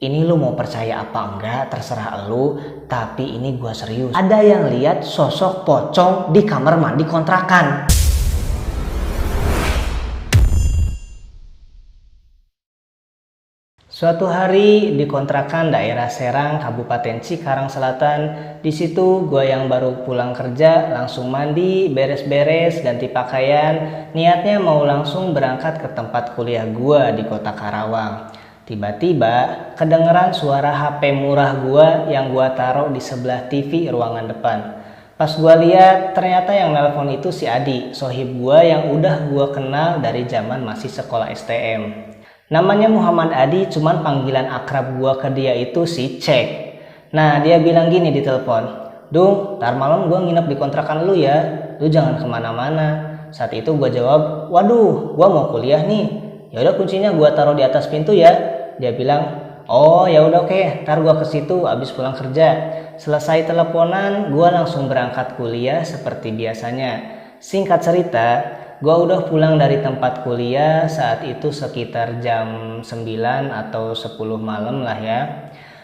Ini lu mau percaya apa enggak terserah lu, tapi ini gua serius. Ada yang lihat sosok pocong di kamar mandi kontrakan. Suatu hari di kontrakan daerah Serang, Kabupaten Cikarang Selatan. Di situ gua yang baru pulang kerja langsung mandi, beres-beres, ganti pakaian. Niatnya mau langsung berangkat ke tempat kuliah gua di Kota Karawang. Tiba-tiba kedengeran suara HP murah gua yang gua taruh di sebelah TV ruangan depan. Pas gua lihat, ternyata yang nelpon itu si Adi, sohib gua yang udah gua kenal dari zaman masih sekolah STM. Namanya Muhammad Adi, cuman panggilan akrab gua ke dia itu si Cek. Nah, dia bilang gini di telepon, "Dung, ntar malam gua nginep di kontrakan lu ya, lu jangan kemana-mana." Saat itu gua jawab, "Waduh, gua mau kuliah nih. Ya udah kuncinya gua taruh di atas pintu ya." Dia bilang, "Oh ya udah oke, ntar gua ke situ abis pulang kerja." Selesai teleponan, gua langsung berangkat kuliah seperti biasanya. Singkat cerita, gua udah pulang dari tempat kuliah saat itu sekitar jam 9 atau 10 malam lah ya.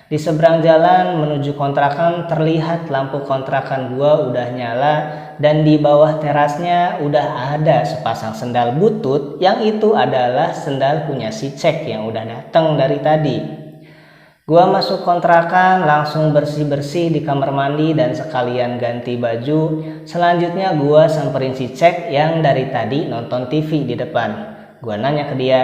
Di seberang jalan menuju kontrakan terlihat lampu kontrakan gua udah nyala dan di bawah terasnya udah ada sepasang sendal butut yang itu adalah sendal punya si Cek yang udah datang dari tadi. Gua masuk kontrakan langsung bersih-bersih di kamar mandi dan sekalian ganti baju. Selanjutnya gua samperin si Cek yang dari tadi nonton TV di depan. Gua nanya ke dia,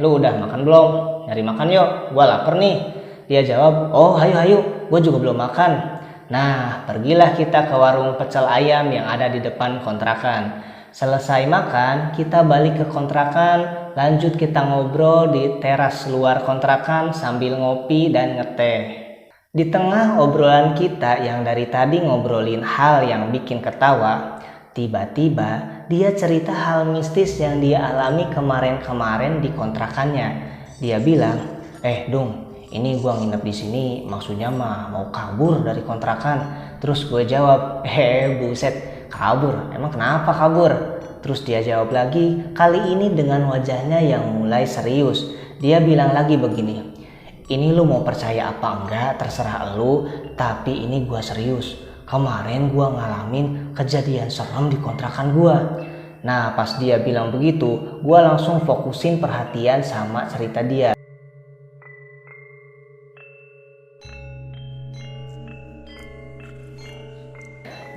"Lu udah makan belum? Nyari makan yuk, gua lapar nih." Dia jawab, "Oh hayu, gua juga belum makan." Nah, pergilah kita ke warung pecel ayam yang ada di depan kontrakan. Selesai makan, kita balik ke kontrakan, lanjut kita ngobrol di teras luar kontrakan sambil ngopi dan ngeteh. Di tengah obrolan kita yang dari tadi ngobrolin hal yang bikin ketawa, tiba-tiba dia cerita hal mistis yang dia alami kemarin-kemarin di kontrakannya. Dia bilang, "Dung, ini gua nginep di sini maksudnya mah mau kabur dari kontrakan." Terus gue jawab, buset, kabur? Emang kenapa kabur?" Terus dia jawab lagi, kali ini dengan wajahnya yang mulai serius. Dia bilang lagi begini, "Ini lu mau percaya apa enggak terserah lu, tapi ini gua serius. Kemarin gua ngalamin kejadian serem di kontrakan gua." Nah, pas dia bilang begitu, gua langsung fokusin perhatian sama cerita dia.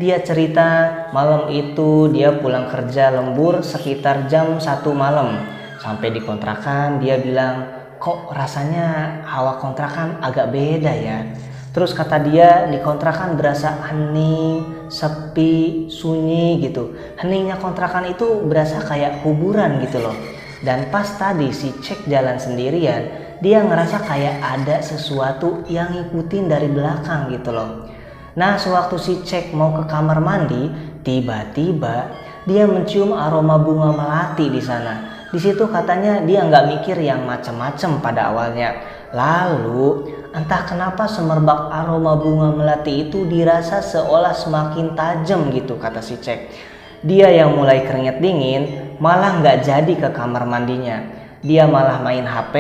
Dia cerita malam itu dia pulang kerja lembur sekitar jam 1 malam. Sampai di kontrakan dia bilang, "Kok rasanya hawa kontrakan agak beda ya?" Terus kata dia di kontrakan berasa hening, sepi, sunyi gitu. Heningnya kontrakan itu berasa kayak kuburan gitu loh. Dan pas tadi si Cek jalan sendirian, dia ngerasa kayak ada sesuatu yang ngikutin dari belakang gitu loh. Nah, sewaktu si Cek mau ke kamar mandi, tiba-tiba dia mencium aroma bunga melati di sana. Di situ katanya dia nggak mikir yang macem-macem pada awalnya. Lalu entah kenapa semerbak aroma bunga melati itu dirasa seolah semakin tajam gitu kata si Cek. Dia yang mulai keringet dingin malah nggak jadi ke kamar mandinya. Dia malah main HP,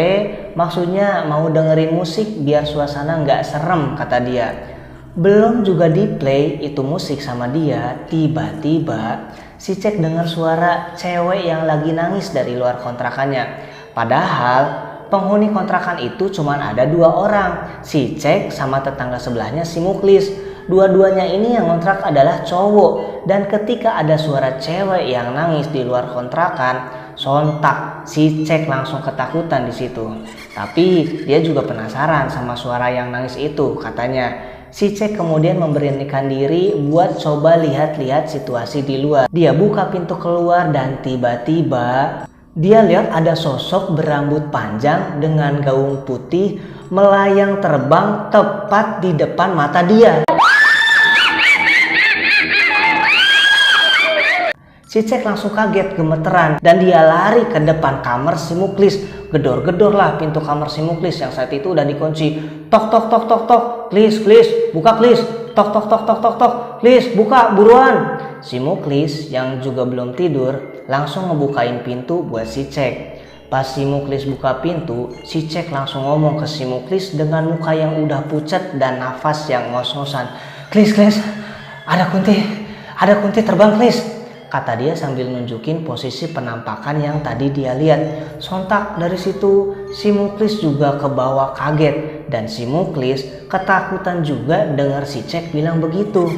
maksudnya mau dengerin musik biar suasana nggak serem kata dia. Belum juga di play itu musik sama dia, tiba-tiba si Cek dengar suara cewek yang lagi nangis dari luar kontrakannya. Padahal penghuni kontrakan itu cuma ada 2 orang, si Cek sama tetangga sebelahnya si Muklis. Dua-duanya ini yang kontrak adalah cowok, dan ketika ada suara cewek yang nangis di luar kontrakan, sontak si Cek langsung ketakutan di situ. Tapi dia juga penasaran sama suara yang nangis itu katanya. Si Cek kemudian memberanikan diri buat coba lihat-lihat situasi di luar. Dia buka pintu keluar dan tiba-tiba dia lihat ada sosok berambut panjang dengan gaung putih melayang terbang tepat di depan mata dia. Si Cek langsung kaget gemeteran dan dia lari ke depan kamar si Muklis. Gedor-gedor lah pintu kamar si Muklis yang saat itu udah dikunci. Tok tok tok tok tok, Klis, buka Klis. Tok tok tok tok tok tok, Klis, buka buruan. Si Muklis yang juga belum tidur langsung ngebukain pintu buat si Cek. Pas si Muklis buka pintu, si Cek langsung ngomong ke si Muklis dengan muka yang udah pucat dan nafas yang ngos-ngosan. Klis, ada kunti terbang Klis, kata dia sambil nunjukin posisi penampakan yang tadi dia lihat. Sontak dari situ si Muklis juga kebawa kaget dan si Muklis ketakutan juga dengar si Cek bilang begitu.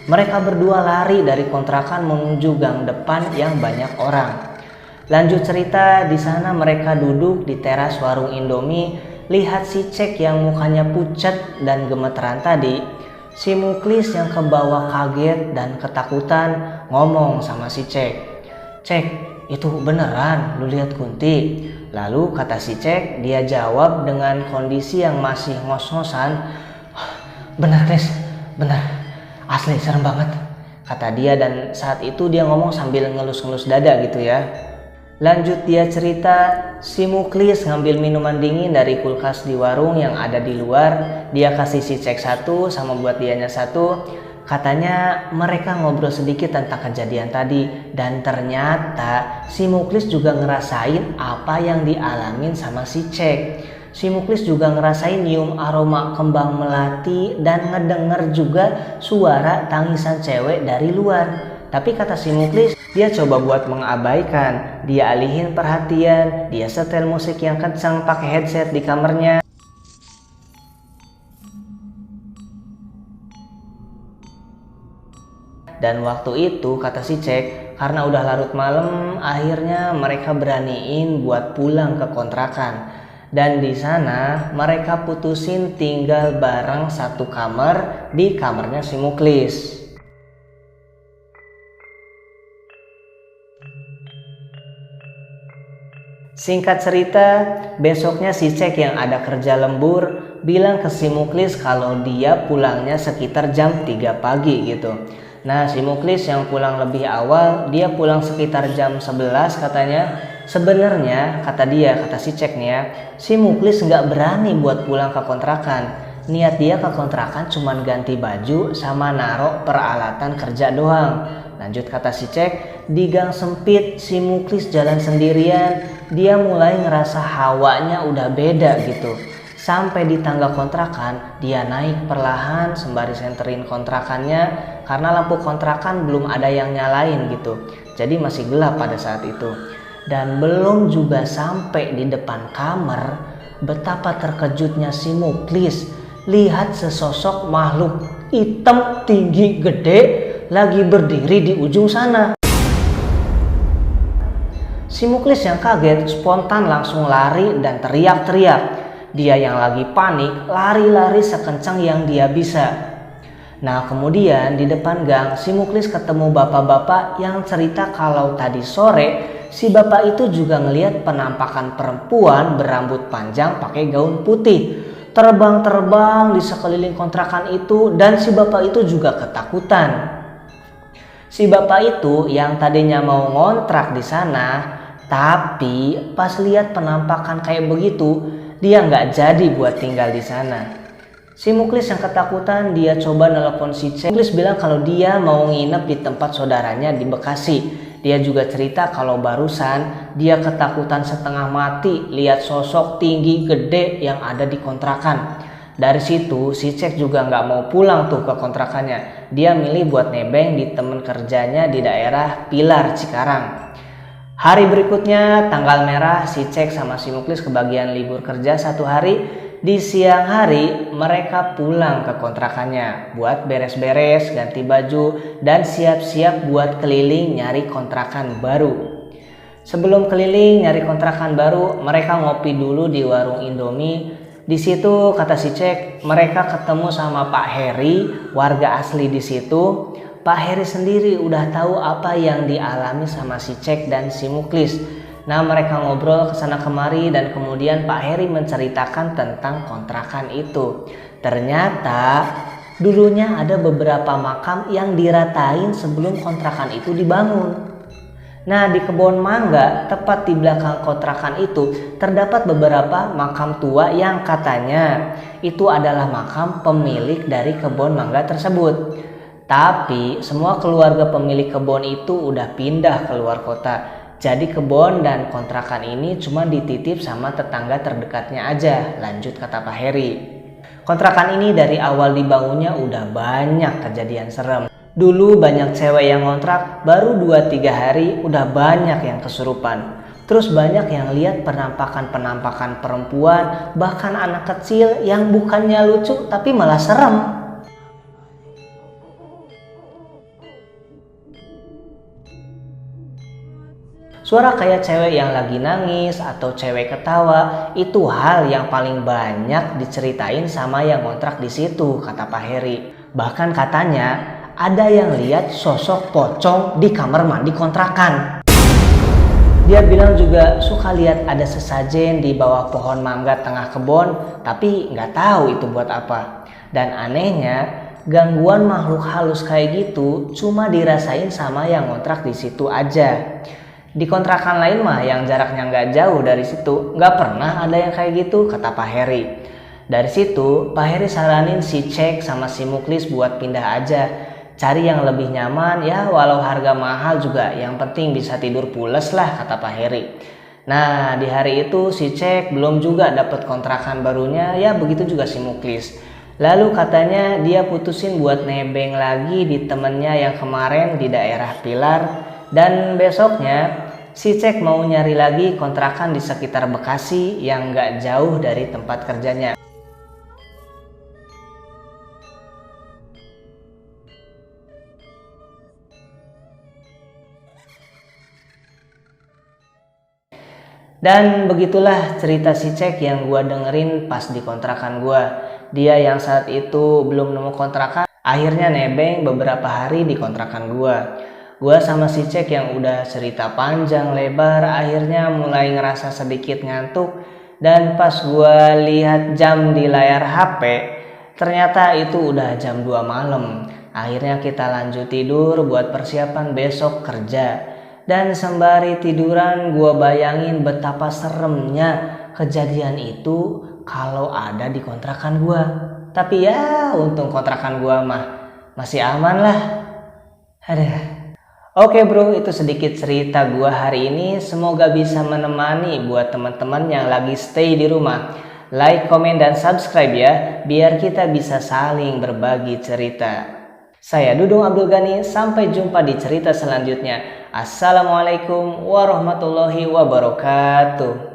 Mereka berdua lari dari kontrakan menuju gang depan yang banyak orang. Lanjut cerita, di sana mereka duduk di teras warung Indomie, lihat si Cek yang mukanya pucat dan gemeteran tadi. Si Muklis yang kebawa kaget dan ketakutan ngomong sama si Cek. Cek, itu beneran lu lihat kunti? Lalu kata si Cek, dia jawab dengan kondisi yang masih ngos-ngosan. Bener Klis, bener, asli serem banget, kata dia, dan saat itu dia ngomong sambil ngelus-ngelus dada gitu ya. Lanjut dia cerita, si Muklis ngambil minuman dingin dari kulkas di warung yang ada di luar. Dia kasih si Cek satu sama buat dianya satu. Katanya mereka ngobrol sedikit tentang kejadian tadi. Dan ternyata si Muklis juga ngerasain apa yang dialamin sama si Cek. Si Muklis juga ngerasain nyium aroma kembang melati dan ngedenger juga suara tangisan cewek dari luar. Tapi kata si Muklis, dia coba buat mengabaikan, dia alihin perhatian, dia setel musik yang kencang pakai headset di kamarnya. Dan waktu itu kata si Cek, karena udah larut malam, akhirnya mereka beraniin buat pulang ke kontrakan. Dan di sana mereka putusin tinggal bareng satu kamar di kamarnya si Muklis. Singkat cerita, besoknya si Cek yang ada kerja lembur bilang ke si Muklis kalau dia pulangnya sekitar jam 3 pagi gitu. Nah si Muklis yang pulang lebih awal, dia pulang sekitar jam 11 katanya. Sebenarnya kata si Cek nih ya, si Muklis nggak berani buat pulang ke kontrakan. Niat dia ke kontrakan cuman ganti baju sama naro peralatan kerja doang. Lanjut kata si Cek, di gang sempit si Muklis jalan sendirian. Dia mulai ngerasa hawanya udah beda gitu. Sampai di tangga kontrakan, dia naik perlahan sembari senterin kontrakannya karena lampu kontrakan belum ada yang nyalain gitu. Jadi masih gelap pada saat itu. Dan belum juga sampai di depan kamar, betapa terkejutnya si Muklis lihat sesosok makhluk hitam tinggi gede lagi berdiri di ujung sana. Si Muklis yang kaget spontan langsung lari dan teriak-teriak. Dia yang lagi panik lari-lari sekencang yang dia bisa. Nah kemudian di depan gang si Muklis ketemu bapak-bapak yang cerita kalau tadi sore si bapak itu juga ngelihat penampakan perempuan berambut panjang pakai gaun putih terbang-terbang di sekeliling kontrakan itu, dan si bapak itu juga ketakutan. Si bapak itu yang tadinya mau ngontrak di sana, tapi pas lihat penampakan kayak begitu, dia nggak jadi buat tinggal di sana. Si Muklis yang ketakutan, dia coba nelpon si Cek. Muklis bilang kalau dia mau nginep di tempat saudaranya di Bekasi. Dia juga cerita kalau barusan dia ketakutan setengah mati lihat sosok tinggi gede yang ada di kontrakan. Dari situ si Cek juga nggak mau pulang tuh ke kontrakannya. Dia milih buat nebeng di temen kerjanya di daerah Pilar Cikarang. Hari berikutnya tanggal merah, si Cek sama si Muklis kebagian libur kerja 1 hari. Di siang hari mereka pulang ke kontrakannya buat beres-beres, ganti baju, dan siap-siap buat keliling nyari kontrakan baru. Sebelum keliling nyari kontrakan baru, mereka ngopi dulu di warung Indomie. Di situ kata si Cek, mereka ketemu sama Pak Heri, warga asli di situ. Pak Heri sendiri udah tahu apa yang dialami sama si Cek dan si Muklis. Nah mereka ngobrol kesana kemari dan kemudian Pak Heri menceritakan tentang kontrakan itu. Ternyata dulunya ada beberapa makam yang diratain sebelum kontrakan itu dibangun. Nah di kebun mangga tepat di belakang kontrakan itu terdapat beberapa makam tua yang katanya itu adalah makam pemilik dari kebun mangga tersebut. Tapi semua keluarga pemilik kebun itu udah pindah ke luar kota. Jadi kebun dan kontrakan ini cuma dititip sama tetangga terdekatnya aja, lanjut kata Pak Heri. Kontrakan ini dari awal dibangunnya udah banyak kejadian serem. Dulu banyak cewek yang ngontrak, baru 2-3 hari udah banyak yang kesurupan. Terus banyak yang lihat penampakan-penampakan perempuan, bahkan anak kecil yang bukannya lucu tapi malah serem. Suara kayak cewek yang lagi nangis atau cewek ketawa itu hal yang paling banyak diceritain sama yang ngontrak di situ, kata Pak Heri. Bahkan katanya ada yang lihat sosok pocong di kamar mandi kontrakan. Dia bilang juga suka lihat ada sesajen di bawah pohon mangga tengah kebun, tapi nggak tahu itu buat apa. Dan anehnya gangguan makhluk halus kayak gitu cuma dirasain sama yang ngontrak di situ aja. Di kontrakan lain mah yang jaraknya nggak jauh dari situ nggak pernah ada yang kayak gitu, kata Pak Heri. Dari situ Pak Heri saranin si Cek sama si Muklis buat pindah aja, cari yang lebih nyaman ya, walau harga mahal juga, yang penting bisa tidur pules lah, kata Pak Heri. Nah di hari itu si Cek belum juga dapat kontrakan barunya, ya begitu juga si Muklis. Lalu katanya dia putusin buat nebeng lagi di temennya yang kemarin di daerah Pilar. Dan besoknya si Cek mau nyari lagi kontrakan di sekitar Bekasi yang gak jauh dari tempat kerjanya. Dan begitulah cerita si Cek yang gua dengerin pas di kontrakan gua. Dia yang saat itu belum nemu kontrakan, akhirnya nebeng beberapa hari di kontrakan gua. Gua sama si Cek yang udah cerita panjang lebar akhirnya mulai ngerasa sedikit ngantuk. Dan pas gua lihat jam di layar HP, ternyata itu udah jam 2 malam. Akhirnya kita lanjut tidur buat persiapan besok kerja. Dan sembari tiduran gua bayangin betapa seremnya kejadian itu kalau ada di kontrakan gua. Tapi ya untung kontrakan gua mah masih aman lah. Aduh. Oke bro, itu sedikit cerita gua hari ini. Semoga bisa menemani buat teman-teman yang lagi stay di rumah. Like, komen, dan subscribe ya, biar kita bisa saling berbagi cerita. Saya Dudung Abdul Ghani, sampai jumpa di cerita selanjutnya. Assalamualaikum warahmatullahi wabarakatuh.